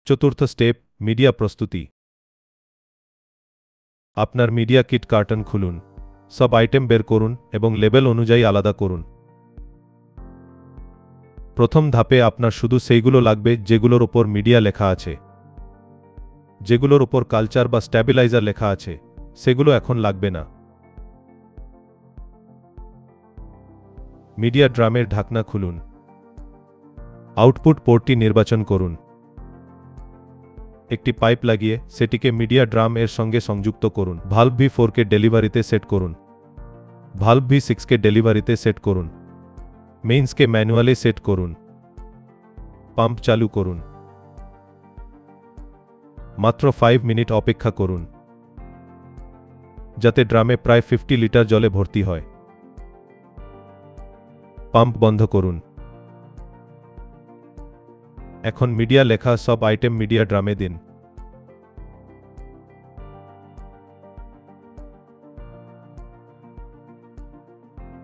চতুর্থ step, media প্রস্তুতি। আপনার মিডিয়া কিট কার্টন খুলুন, সব আইটেম বের করুন এবং লেবেল অনুযায়ী আলাদা করুন। প্রথম ধাপে আপনার শুধু সেইগুলো লাগবে যেগুলোর ওপর মিডিয়া লেখা আছে। যেগুলোর ওপর কালচার বা স্ট্যাবিলাইজার লেখা আছে সেগুলো এখন লাগবে না। মিডিয়া ড্রামের ঢাকনা খুলুন। আউটপুট পোর্টটি নির্বাচন করুন। একটি পাইপ লাগিয়ে সেটিকে মিডিয়া ড্রাম এর সঙ্গে সংযুক্ত করুন। ভালভ V4 কে ডেলিভারিতে সেট করুন। ভালভ V6 কে ডেলিভারিতে সেট করুন। মেইনসকে ম্যানুয়ালে সেট করুন। পাম্প চালু করুন। মাত্র 5 মিনিট অপেক্ষা করুন যাতে ড্রামে প্রায় 50 লিটার জলে ভর্তি হয়। পাম্প বন্ধ করুন। এখন মিডিয়া লেখা সব আইটেম মিডিয়া ড্রামে দিন।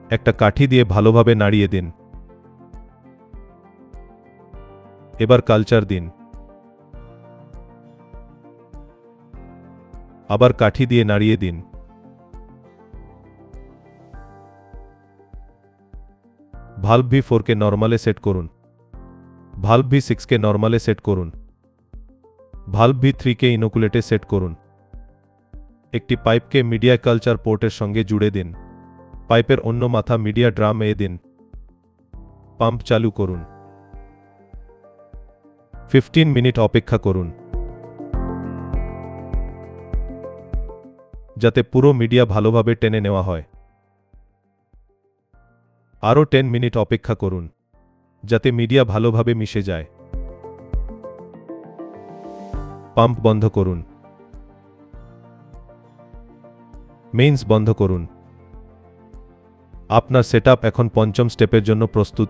একটা কাঠি দিয়ে ভালোভাবে নাড়িয়ে দিন। এবার কালচার দিন। আবার কাঠি দিয়ে নাড়িয়ে দিন। ভালভ V4 কে নরমালে সেট করুন। ভালভ V6 কে নরমালে সেট করুন। ভালভ V3 কে ইনোকুলেটে সেট করুন। একটি পাইপকে মিডিয়া কালচার পোর্টের সঙ্গে জুড়ে দিন। পাইপের অন্য মাথা মিডিয়া ড্রাম এ দিন। পাম্প চালু করুন। 15 মিনিট অপেক্ষা করুন যাতে পুরো মিডিয়া ভালোভাবে টেনে নেওয়া হয়। আরও 10 মিনিট অপেক্ষা করুন যাতে মিডিয়া ভালোভাবে মিশে যায়। পাম্প বন্ধ করুন। মেইনস বন্ধ করুন। আপনার সেটআপ এখন পঞ্চম স্টেপের জন্য প্রস্তুত।